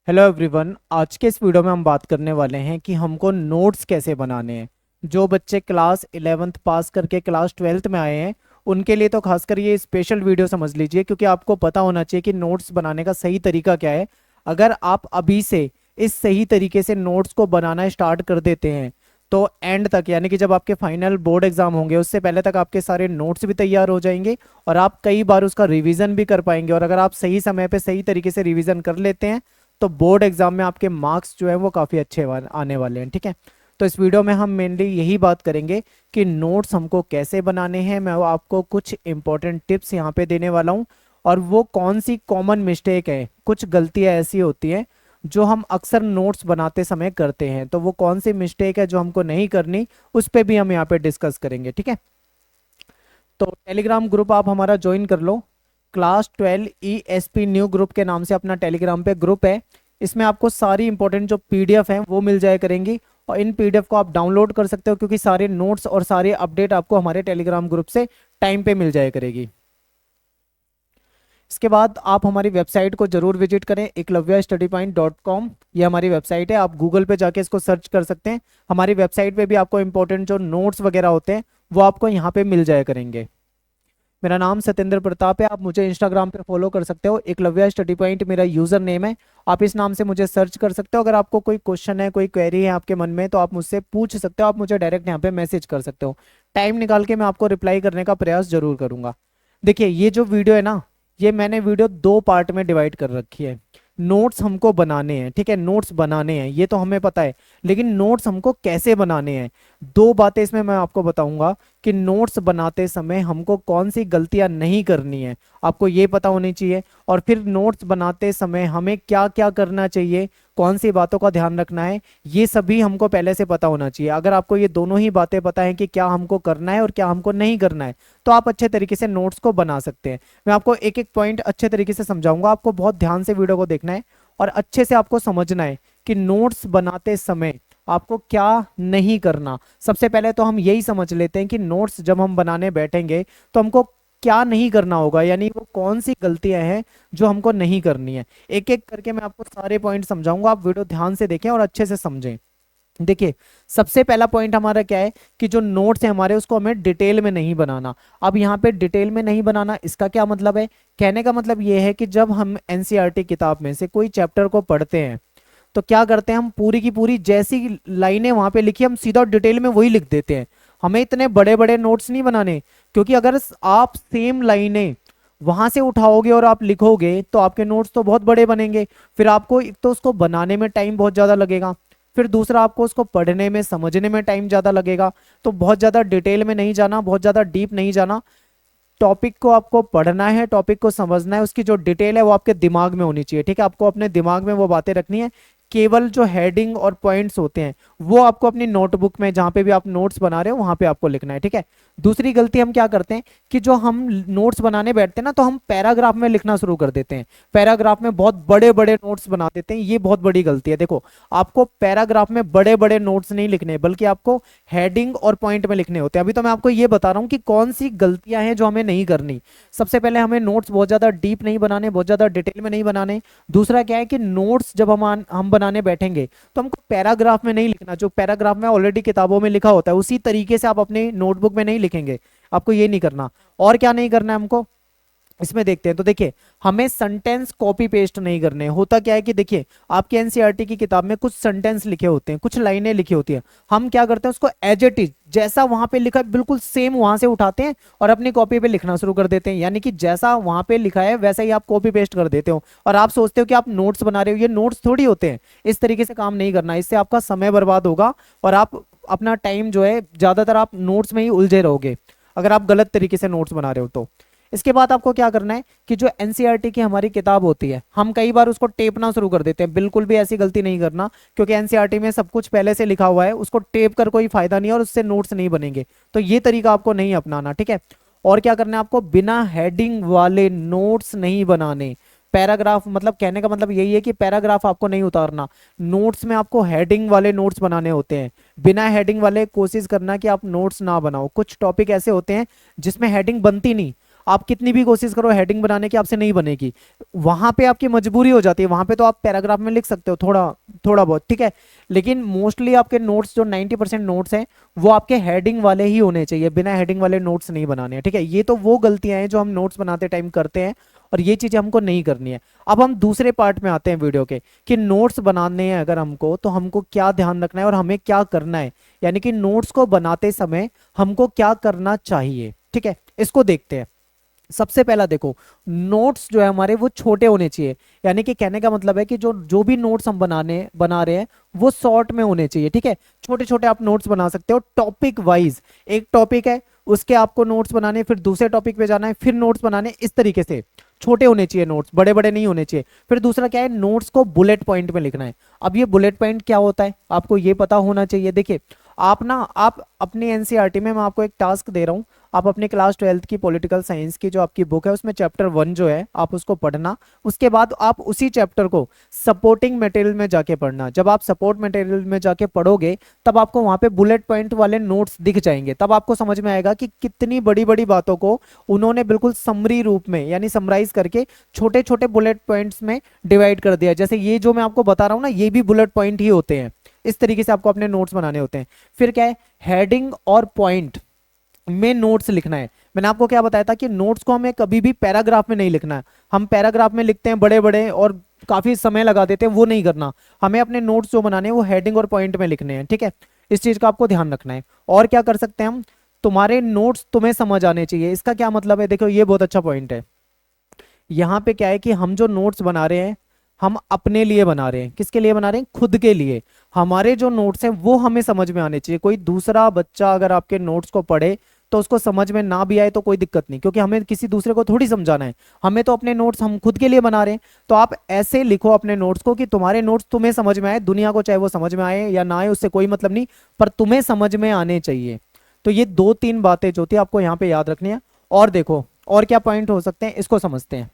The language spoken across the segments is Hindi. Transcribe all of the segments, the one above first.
Hello everyone. आज के इस वीडियो में हम बात करने वाले हैं कि हमको नोट्स कैसे बनाने हैं। जो बच्चे क्लास 11th पास करके क्लास 12th में आए हैं उनके लिए तो खासकर ये स्पेशल वीडियो समझ लीजिए, क्योंकि आपको पता होना चाहिए कि नोट्स बनाने का सही तरीका क्या है। अगर आप अभी से इस सही तरीके से नोट्स को बनाना स्टार्ट कर देते हैं तो एंड तक, यानी कि जब आपके फाइनल बोर्ड एग्जाम होंगे उससे पहले तक आपके सारे नोट्स भी तैयार हो जाएंगे और आप कई बार उसका रिवीजन भी कर पाएंगे। और अगर आप सही समय पे सही तरीके से रिवीजन कर लेते हैं तो बोर्ड एग्जाम में आपके मार्क्स जो है वो काफ़ी अच्छे आने वाले हैं। ठीक है, तो इस वीडियो में हम मेनली यही बात करेंगे कि नोट्स हमको कैसे बनाने हैं। मैं वो आपको कुछ इंपॉर्टेंट टिप्स यहाँ पे देने वाला हूँ और वो कौन सी कॉमन मिस्टेक है, कुछ गलतियाँ ऐसी होती हैं जो हम अक्सर नोट्स बनाते समय करते हैं, तो वो कौन सी मिस्टेक है जो हमको नहीं करनी, उस पर भी हम यहाँ पे डिस्कस करेंगे। ठीक है, तो टेलीग्राम ग्रुप आप हमारा ज्वाइन कर लो। क्लास 12 ESP न्यू ग्रुप के नाम से अपना टेलीग्राम पे ग्रुप है। इसमें आपको सारी इंपॉर्टेंट जो पीडीएफ हैं वो मिल जाया करेंगी और इन पीडीएफ को आप डाउनलोड कर सकते हो, क्योंकि सारे नोट्स और सारे अपडेट आपको हमारे टेलीग्राम ग्रुप से टाइम पे मिल जाया करेगी। इसके बाद आप हमारी वेबसाइट को जरूर विजिट करें, eklavyastudypoint.com। ये हमारी वेबसाइट है, आप गूगल पे जाके इसको सर्च कर सकते हैं। हमारी वेबसाइट पे भी आपको इंपॉर्टेंट जो नोट्स वगैरह होते हैं वो आपको यहाँ पे मिल जाया करेंगे। मेरा नाम सत्येंद्र प्रताप है, आप मुझे इंस्टाग्राम पे फॉलो कर सकते हो, एकलव्या स्टडी पॉइंट मेरा यूजर नेम है। आप इस नाम से मुझे सर्च कर सकते हो। अगर आपको कोई क्वेश्चन है, कोई क्वेरी है आपके मन में, तो आप मुझसे पूछ सकते हो, आप मुझे डायरेक्ट यहाँ पे मैसेज कर सकते हो। टाइम निकाल के मैं आपको रिप्लाई करने का प्रयास जरूर करूंगा। देखिए, ये जो वीडियो है ना, ये मैंने वीडियो दो पार्ट में डिवाइड कर रखी है। नोट्स हमको बनाने हैं, ठीक है, नोट्स बनाने हैं ये तो हमें पता है, लेकिन नोट्स हमको कैसे बनाने हैं, दो बातें इसमें मैं आपको बताऊंगा कि नोट्स बनाते समय हमको कौन सी गलतियां नहीं करनी है, आपको ये पता होनी चाहिए। और फिर नोट्स बनाते समय हमें क्या क्या करना चाहिए, कौन सी बातों का ध्यान रखना है, ये सभी हमको पहले से पता होना चाहिए। अगर आपको ये दोनों ही बातें पता है कि क्या हमको करना है और क्या हमको नहीं करना है, तो आप अच्छे तरीके से नोट्स को बना सकते हैं। मैं आपको एक एक पॉइंट अच्छे तरीके से समझाऊंगा, आपको बहुत ध्यान से वीडियो को देखना है और अच्छे से आपको समझना है कि नोट्स बनाते समय आपको क्या नहीं करना। सबसे पहले तो हम यही समझ लेते हैं कि नोट्स जब हम बनाने बैठेंगे तो हमको क्या नहीं करना होगा, यानी वो कौन सी गलतियां हैं जो हमको नहीं करनी है। एक एक करके मैं आपको सारे पॉइंट समझाऊंगा, आप वीडियो ध्यान से देखें और अच्छे से समझें। देखिए, सबसे पहला पॉइंट हमारा क्या है कि जो नोट्स है हमारे उसको हमें डिटेल में नहीं बनाना। अब यहाँ पे डिटेल में नहीं बनाना, इसका क्या मतलब है? कहने का मतलब ये है कि जब हम एनसीईआरटी किताब में से कोई चैप्टर को पढ़ते हैं तो क्या करते हैं, हम पूरी की पूरी जैसी लाइनें वहां पे लिखी हम सीधा डिटेल में वही लिख देते हैं। हमें इतने बड़े बड़े नोट्स नहीं बनाने, क्योंकि अगर आप सेम लाइनें वहां से उठाओगे और आप लिखोगे तो आपके नोट्स तो बहुत बड़े बनेंगे। फिर आपको एक तो उसको बनाने में टाइम बहुत ज्यादा लगेगा, फिर दूसरा आपको उसको पढ़ने में समझने में टाइम ज्यादा लगेगा। तो बहुत ज्यादा डिटेल में नहीं जाना, बहुत ज्यादा डीप नहीं जाना। टॉपिक को आपको पढ़ना है, टॉपिक को समझना है, उसकी जो डिटेल है वो आपके दिमाग में होनी चाहिए। ठीक है, आपको अपने दिमाग में वो बातें रखनी है। केवल जो हेडिंग और पॉइंट्स होते हैं वो आपको अपनी नोटबुक में जहां पे भी आप नोट्स बना रहे हो वहां पे आपको लिखना है। ठीक है, दूसरी गलती हम क्या करते हैं कि जो हम नोट्स बनाने बैठते हैं ना, तो हम पैराग्राफ में लिखना शुरू कर देते हैं, पैराग्राफ में बहुत बड़े बड़े नोट्स बना देते हैं। ये बहुत बड़ी गलती है। देखो, आपको पैराग्राफ में बड़े बड़े नोट्स नहीं लिखने, बल्कि आपको हेडिंग और पॉइंट में लिखने होते हैं। अभी तो मैं आपको ये बता रहा हूं कि कौन सी गलतियां हैं जो हमें नहीं करनी। सबसे पहले हमें नोट्स बहुत ज्यादा डीप नहीं बनाने, बहुत ज्यादा डिटेल में नहीं बनाने। दूसरा क्या है कि नोट्स जब हम बनाने बैठेंगे तो हमको पैराग्राफ में नहीं लिखना, जो पैराग्राफ में ऑलरेडी किताबों में लिखा होता है उसी तरीके से आप अपने नोटबुक में नहीं लिखेंगे, आपको ये नहीं करना। और क्या नहीं करना है हमको, इसमें देखते हैं। तो देखिए, हमें सेंटेंस कॉपी पेस्ट नहीं करने। होता क्या है कि देखिए, आपके एनसीईआरटी की किताब में कुछ सेंटेंस लिखे होते हैं, कुछ लाइनें लिखी होती हैं, हम क्या करते हैं उसको एज इट इज जैसा वहां पे लिखा है बिल्कुल सेम वहां से उठाते हैं और अपनी कॉपी पे लिखना शुरू कर देते हैं। यानी कि जैसा वहां पे लिखा है वैसा ही आप कॉपी पेस्ट कर देते हो और आप सोचते हो कि आप नोट्स बना रहे हो। ये नोट्स थोड़ी होते हैं, इस तरीके से काम नहीं करना, इससे आपका समय बर्बाद होगा और आप अपना टाइम जो है ज्यादातर आप नोट्स में ही उलझे रहोगे अगर आप गलत तरीके से नोट्स बना रहे हो तो। इसके बाद आपको क्या करना है कि जो एनसीईआरटी की हमारी किताब होती है हम कई बार उसको टेपना शुरू कर देते हैं। बिल्कुल भी ऐसी गलती नहीं करना, क्योंकि एनसीईआरटी में सब कुछ पहले से लिखा हुआ है, उसको टेप कर कोई फायदा नहीं है और उससे नोट्स नहीं बनेंगे। तो ये तरीका आपको नहीं अपनाना। ठीक है, और क्या करना है आपको, बिना हेडिंग वाले नोट्स नहीं बनाने। पैराग्राफ मतलब कहने का मतलब यही है कि पैराग्राफ आपको नहीं उतारना, नोट्स में आपको हेडिंग वाले नोट्स बनाने होते हैं। बिना हेडिंग वाले कोशिश करना कि आप नोट्स ना बनाओ। कुछ टॉपिक ऐसे होते हैं जिसमें हेडिंग बनती नहीं, आप कितनी भी कोशिश करो हेडिंग बनाने की, आपसे नहीं बनेगी। वहां पे आपकी मजबूरी हो जाती है, वहां पे तो आप पैराग्राफ में लिख सकते हो थोड़ा थोड़ा बहुत, ठीक है, लेकिन मोस्टली आपके नोट्स जो 90% नोट्स हैं वो आपके हेडिंग वाले ही होने चाहिए, बिना हेडिंग वाले नोट्स नहीं बनाने हैं, ठीक है। ये तो वो गलतियां हैं जो हम नोट्स बनाते टाइम करते हैं, और ये चीजें हमको नहीं करनी है। अब हम दूसरे पार्ट में आते हैं वीडियो के, कि नोट्स बनाने हैं अगर हमको, तो हमको क्या ध्यान रखना है और हमें क्या करना है, यानी कि नोट्स को बनाते समय हमको क्या करना चाहिए, ठीक है, इसको देखते हैं। सबसे पहला देखो, नोट्स जो है हमारे वो छोटे होने चाहिए, यानी कि कहने का मतलब है कि जो जो भी नोट्स हम बना रहे हैं वो शॉर्ट में होने चाहिए, ठीक है। छोटे छोटे आप नोट्स बना सकते हो टॉपिक वाइज, एक टॉपिक है उसके आपको नोट्स बनाने, फिर दूसरे टॉपिक पे जाना है, फिर नोट्स बनाने, इस तरीके से छोटे होने चाहिए नोट्स, बड़े बड़े नहीं होने चाहिए। फिर दूसरा क्या है, नोट्स को बुलेट पॉइंट में लिखना है। अब ये बुलेट पॉइंट क्या होता है आपको ये पता होना चाहिए। देखिए आप अपनी एनसीईआरटी में, मैं आपको एक टास्क दे रहा हूं, आप अपनी क्लास 12th की पॉलिटिकल साइंस की जो आपकी बुक है उसमें चैप्टर 1 जो है आप उसको पढ़ना, उसके बाद आप उसी चैप्टर को सपोर्टिंग मटेरियल में जाके पढ़ना। जब आप सपोर्ट मटेरियल में जाके पढ़ोगे तब आपको वहां पे बुलेट पॉइंट वाले नोट्स दिख जाएंगे, तब आपको समझ में आएगा कि कितनी बड़ी बड़ी बातों को उन्होंने बिल्कुल समरी रूप में यानी समराइज करके छोटे छोटे बुलेट पॉइंट्स में डिवाइड कर दिया। जैसे ये जो मैं आपको बता रहा हूं ना, ये भी बुलेट पॉइंट ही होते हैं। इस तरीके से आपको अपने नोट्स बनाने होते हैं। फिर क्या है, हेडिंग और पॉइंट में नोट्स लिखना है। मैंने आपको क्या बताया था कि नोट्स को हमें कभी भी पैराग्राफ में नहीं लिखना है। हम पैराग्राफ में लिखते हैं बड़े बड़े और काफी समय लगा देते हैं, वो नहीं करना। हमें अपने नोट्स जो बनाने हैं वो हेडिंग और पॉइंट में लिखने हैं, ठीक है। इस चीज का आपको ध्यान रखना है। और क्या कर सकते हैं हम, तुम्हारे नोट्स तुम्हें समझ आने चाहिए। इसका क्या मतलब है, देखो ये बहुत अच्छा पॉइंट है। यहाँ पे क्या है कि हम जो नोट्स बना रहे हैं हम अपने लिए बना रहे हैं। किसके लिए बना रहे हैं, खुद के लिए। हमारे जो नोट्स हैं वो हमें समझ में आने चाहिए। कोई दूसरा बच्चा अगर आपके नोट्स को पढ़े तो उसको समझ में ना भी आए तो कोई दिक्कत नहीं, क्योंकि हमें किसी दूसरे को थोड़ी समझाना है। हमें तो अपने नोट्स हम खुद के लिए बना रहे हैं। तो आप ऐसे लिखो अपने नोट्स को कि तुम्हारे नोट्स तुम्हें समझ में आए, दुनिया को चाहे वो समझ में आए या ना आए उससे कोई मतलब नहीं, पर तुम्हें समझ में आने चाहिए। तो ये 2-3 बातें जो थी आपको यहाँ पे याद रखनी है। और देखो और क्या पॉइंट हो सकते हैं, इसको समझते हैं।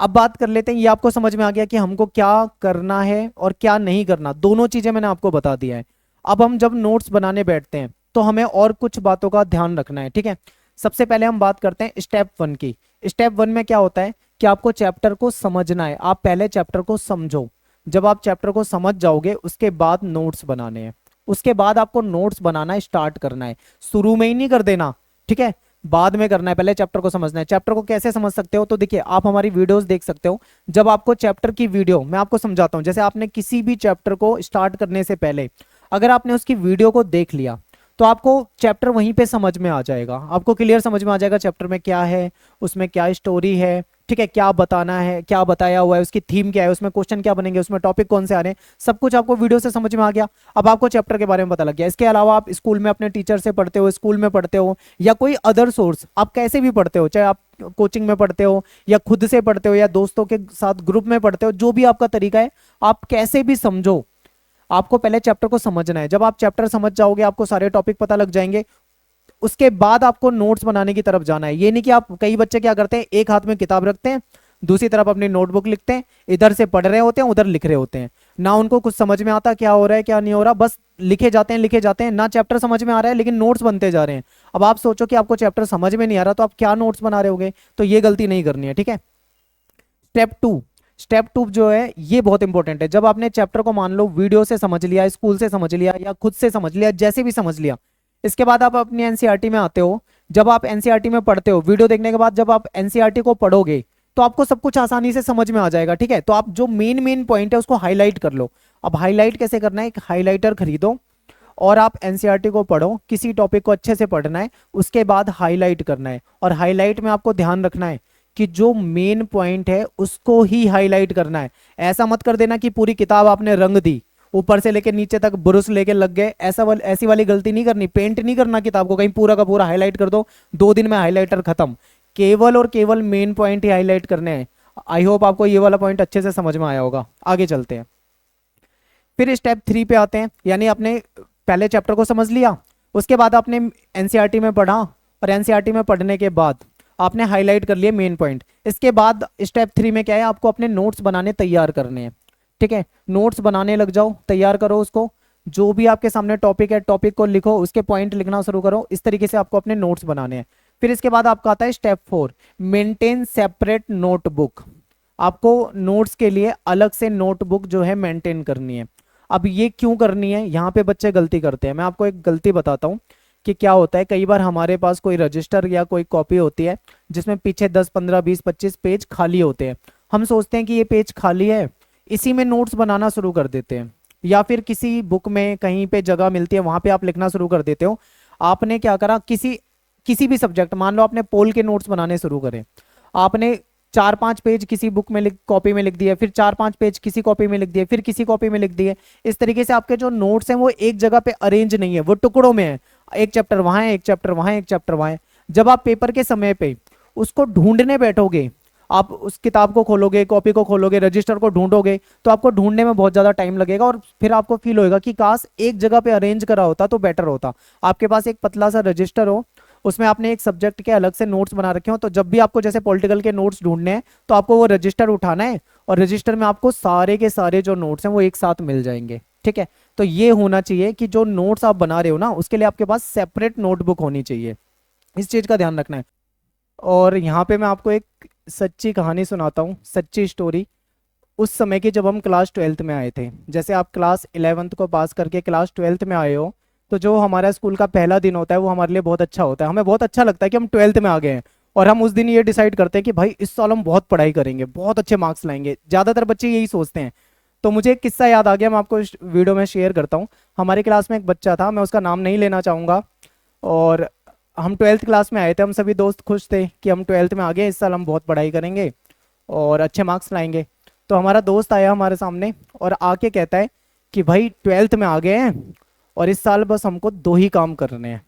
अब बात कर लेते हैं, ये आपको समझ में आ गया कि हमको क्या करना है और क्या नहीं करना, दोनों चीजें मैंने आपको बता दिया है। अब हम जब नोट्स बनाने बैठते हैं तो हमें और कुछ बातों का ध्यान रखना है, ठीक है। सबसे पहले हम बात करते हैं स्टेप 1 की। स्टेप 1 में क्या होता है कि आपको चैप्टर को समझना है। आप पहले चैप्टर को समझो। जब आप चैप्टर को समझ जाओगे उसके बाद नोट्स बनाने हैं। उसके बाद आपको नोट्स बनाना स्टार्ट करना है, शुरू में ही नहीं कर देना, ठीक है, बाद में करना है। पहले चैप्टर को समझना है। चैप्टर को कैसे समझ सकते हो, तो देखिए आप हमारी वीडियोस देख सकते हो। जब आपको चैप्टर की वीडियो मैं आपको समझाता हूं, जैसे आपने किसी भी चैप्टर को स्टार्ट करने से पहले अगर आपने उसकी वीडियो को देख लिया तो आपको चैप्टर वहीं पे समझ में आ जाएगा। आपको क्लियर समझ में आ जाएगा चैप्टर में क्या है, उसमें क्या स्टोरी है, ठीक है, क्या बताना है, क्या बताया हुआ है, उसकी थीम क्या है, उसमें क्वेश्चन क्या बनेंगे, उसमें टॉपिक कौन से आ रहे हैं, सब कुछ आपको वीडियो से समझ में आ गया। अब आपको चैप्टर के बारे में पता लग गया। इसके अलावा आप स्कूल में अपने टीचर से पढ़ते हो, स्कूल में पढ़ते हो, या कोई अदर सोर्स आप कैसे भी पढ़ते हो, चाहे आप कोचिंग में पढ़ते हो या खुद से पढ़ते हो या दोस्तों के साथ ग्रुप में पढ़ते हो, जो भी आपका तरीका है, आप कैसे भी समझो, आपको पहले चैप्टर को समझना है। जब आप चैप्टर समझ जाओगे, आपको सारे टॉपिक पता लग जाएंगे, उसके बाद आपको नोट्स बनाने की तरफ जाना है। ये नहीं कि आप, कई बच्चे क्या करते हैं, एक हाथ में किताब रखते हैं, दूसरी तरफ अपनी नोटबुक लिखते हैं, इधर से पढ़ रहे होते हैं, उधर लिख रहे होते हैं, ना उनको कुछ समझ में आता क्या हो रहा है क्या नहीं हो रहा, बस लिखे जाते हैं लिखे जाते हैं, ना चैप्टर समझ में आ रहा है लेकिन नोट्स बनते जा रहे हैं। अब आप सोचो कि आपको चैप्टर समझ में नहीं आ रहा तो आप क्या नोट्स बना रहे होगे, तो ये गलती नहीं करनी है, ठीक है। स्टेप 2 जो है ये बहुत इंपॉर्टेंट है। जब आपने चैप्टर को मान लो वीडियो से समझ लिया, स्कूल से समझ लिया या खुद से समझ लिया, जैसे भी समझ लिया, इसके बाद आप अपनी एनसीईआरटी में आते हो। जब आप एनसीईआरटी में पढ़ते हो, वीडियो देखने के बाद जब आप एनसीईआरटी को पढ़ोगे तो आपको सब कुछ आसानी से समझ में आ जाएगा, ठीक है। तो आप जो मेन मेन पॉइंट है उसको हाईलाइट कर लो। अब हाईलाइट कैसे करना है, एक हाईलाइटर खरीदो और आप एनसीईआरटी को पढ़ो। किसी टॉपिक को अच्छे से पढ़ना है, उसके बाद हाईलाइट करना है। और हाईलाइट में आपको ध्यान रखना है कि जो मेन पॉइंट है उसको ही हाईलाइट करना है। ऐसा मत कर देना कि पूरी किताब आपने रंग दी, ऊपर से लेके नीचे तक ब्रश लेके लग गए, ऐसी वाली गलती नहीं करनी। पेंट नहीं करना किताब को, कहीं पूरा का पूरा हाईलाइट कर दो, 2 दिन में हाईलाइटर खत्म। केवल और केवल मेन पॉइंट ही हाईलाइट करने हैं। आई होप आपको ये वाला पॉइंट अच्छे से समझ में आया होगा। आगे चलते हैं, फिर स्टेप 3 पे आते हैं। यानी आपने पहले चैप्टर को समझ लिया, उसके बाद आपने एनसीईआरटी में पढ़ा, और एनसीईआरटी में पढ़ने के बाद आपने हाईलाइट कर लिए मेन पॉइंट। इसके बाद स्टेप 3 में क्या है, आपको अपने नोट्स बनाने तैयार करने हैं, ठीक है। नोट्स बनाने लग जाओ, तैयार करो उसको। जो भी आपके सामने टॉपिक है, टॉपिक को लिखो, उसके पॉइंट लिखना शुरू करो। इस तरीके से आपको अपने नोट्स बनाने हैं। फिर इसके बाद आपका आता है स्टेप 4, मेंटेन सेपरेट नोटबुक। आपको नोट्स के लिए अलग से नोटबुक जो है मेंटेन करनी है। अब ये क्यों करनी है, यहाँ पे बच्चे गलती करते हैं। मैं आपको एक गलती बताता हूँ कि क्या होता है। कई बार हमारे पास कोई रजिस्टर या कोई कॉपी होती है जिसमें पीछे 10 15 20 25 पेज खाली होते हैं। हम सोचते हैं कि ये पेज खाली है, इसी में नोट्स बनाना शुरू कर देते हैं, या फिर किसी बुक में कहीं पे जगह मिलती है वहां पे आप लिखना शुरू कर देते हो। आपने क्या करा, किसी किसी भी सब्जेक्ट, मान लो आपने पोल के नोट्स बनाने शुरू करें, आपने 4 5 पेज किसी बुक में कॉपी में लिख दिए, फिर 4 5 पेज किसी कॉपी में लिख दिए, फिर किसी कॉपी में लिख दिए। इस तरीके से आपके जो नोट्स हैं वो एक जगह पे अरेंज नहीं है, वो टुकड़ों में है। एक चैप्टर वहां है, एक चैप्टर वहां है, एक चैप्टर वहां है। जब आप पेपर के समय पे उसको ढूंढने बैठोगे, आप उस किताब को खोलोगे, कॉपी को खोलोगे, रजिस्टर को ढूंढोगे, तो आपको ढूंढने में बहुत ज्यादा टाइम लगेगा और फिर आपको फील होएगा कि काश एक जगह पे अरेंज करा होता तो बेटर होता। आपके पास एक पतला सा रजिस्टर हो, उसमें आपने एक सब्जेक्ट के अलग से नोट्स बना रखे हो, तो जब भी आपको जैसे पॉलिटिकल के नोट्स ढूंढने हैं तो आपको वो रजिस्टर उठाना है और रजिस्टर में आपको सारे के सारे जो नोट्स हैं वो एक साथ मिल जाएंगे। ठीक है, तो ये होना चाहिए कि जो नोट्स आप बना रहे हो ना, उसके लिए आपके पास सेपरेट नोटबुक होनी चाहिए। इस चीज का ध्यान रखना है। और यहाँ पे मैं आपको एक सच्ची कहानी सुनाता हूँ, सच्ची स्टोरी। उस समय की, जब हम क्लास 12th में आए थे, जैसे आप क्लास 11th को पास करके क्लास 12th में आए हो, तो जो हमारा स्कूल का पहला दिन होता है वो हमारे लिए बहुत अच्छा होता है। हमें बहुत अच्छा लगता है कि हम 12th में आ गए हैं, और हम उस दिन ये डिसाइड करते हैं कि भाई इस साल हम बहुत पढ़ाई करेंगे, बहुत अच्छे मार्क्स लाएंगे। ज़्यादातर बच्चे यही सोचते हैं। तो मुझे एक किस्सा याद आ गया, मैं आपको इस वीडियो में शेयर करता हूँ। हमारी क्लास में एक बच्चा था, मैं उसका नाम नहीं लेना चाहूँगा, और हम 12th क्लास में आए थे। हम सभी दोस्त खुश थे कि हम 12th में आ गए, इस साल हम बहुत पढ़ाई करेंगे और अच्छे मार्क्स लाएंगे। तो हमारा दोस्त आया हमारे सामने और आके कहता है कि भाई 12th में आ गए हैं और इस साल बस हमको 2 ही काम करने हैं।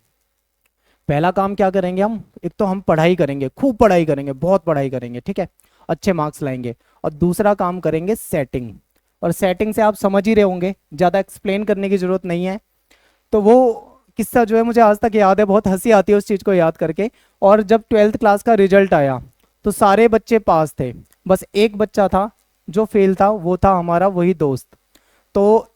पहला काम क्या करेंगे हम, एक तो हम पढ़ाई करेंगे, खूब पढ़ाई करेंगे, बहुत पढ़ाई करेंगे, ठीक है, अच्छे मार्क्स लाएंगे। और दूसरा काम करेंगे सेटिंग। और सेटिंग से आप समझ ही रहे होंगे, ज़्यादा एक्सप्लेन करने की जरूरत नहीं है। तो वो किस्सा जो है मुझे आज तक याद है, बहुत हंसी आती है उस चीज़ को याद करके। और जब 12th क्लास का रिजल्ट आया तो सारे बच्चे पास थे, बस एक बच्चा था जो फेल था, वो था हमारा वही दोस्त। तो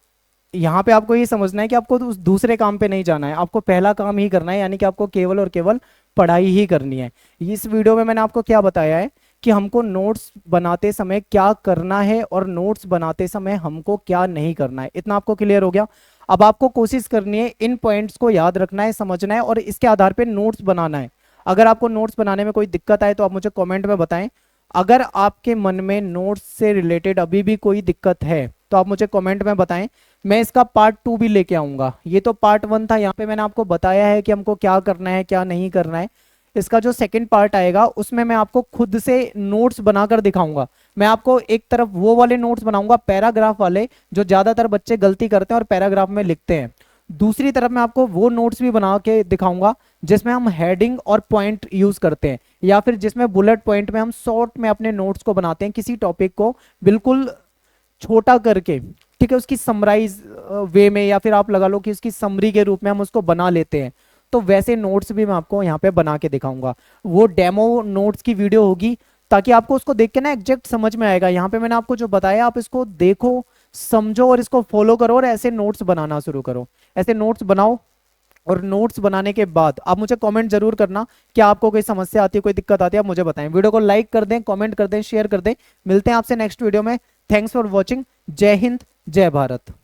यहाँ पे आपको ये समझना है कि आपको उस दूसरे काम पे नहीं जाना है, आपको पहला काम ही करना है, यानी कि आपको केवल और केवल पढ़ाई ही करनी है। इस वीडियो में मैंने आपको क्या बताया है कि हमको नोट्स बनाते समय क्या करना है और नोट्स बनाते समय हमको क्या नहीं करना है। इतना आपको क्लियर हो गया। अब आपको कोशिश करनी है इन पॉइंट्स को याद रखना है, समझना है और इसके आधार पर नोट्स बनाना है। अगर आपको नोट्स बनाने में कोई दिक्कत आए तो आप मुझे कॉमेंट में बताएं। अगर आपके मन में नोट्स से रिलेटेड अभी भी कोई दिक्कत है तो आप मुझे कमेंट में बताएं। मैं इसका पार्ट 2 भी लेके आऊंगा। ये तो पार्ट 1 था, यहाँ पे मैंने आपको बताया है कि हमको क्या करना है क्या नहीं करना है। इसका जो सेकंड पार्ट आएगा उसमें मैं आपको खुद से नोट्स बनाकर दिखाऊंगा। मैं आपको एक तरफ वो वाले नोट्स बनाऊंगा पैराग्राफ वाले, जो ज्यादातर बच्चे गलती करते हैं और पैराग्राफ में लिखते हैं। दूसरी तरफ मैं आपको वो नोट्स भी बना के दिखाऊंगा जिसमें हम हेडिंग और पॉइंट यूज करते हैं, या फिर जिसमें बुलेट पॉइंट में हम शॉर्ट में अपने नोट्स को बनाते हैं, किसी टॉपिक को बिल्कुल छोटा करके, ठीक है, उसकी समराइज वे में, या फिर आप लगा लो कि उसकी समरी के रूप में हम उसको बना लेते हैं। तो वैसे नोट्स भी मैं आपको यहाँ पे बना के दिखाऊंगा। वो डेमो नोट्स की वीडियो होगी ताकि आपको उसको देख के ना एग्जैक्ट समझ में आएगा। यहाँ पे मैंने आपको जो बताया आप इसको देखो, समझो और इसको फॉलो करो और ऐसे नोट्स बनाना शुरू करो। ऐसे नोट्स बनाओ और नोट्स बनाने के बाद आप मुझे कमेंट जरूर करना कि आपको कोई समस्या आती है, कोई दिक्कत आती है, आप मुझे बताएं। वीडियो को लाइक कर दें, कमेंट कर दें, शेयर कर दें। मिलते हैं आपसे नेक्स्ट वीडियो में। Thanks for watching. जय हिंद, जय भारत।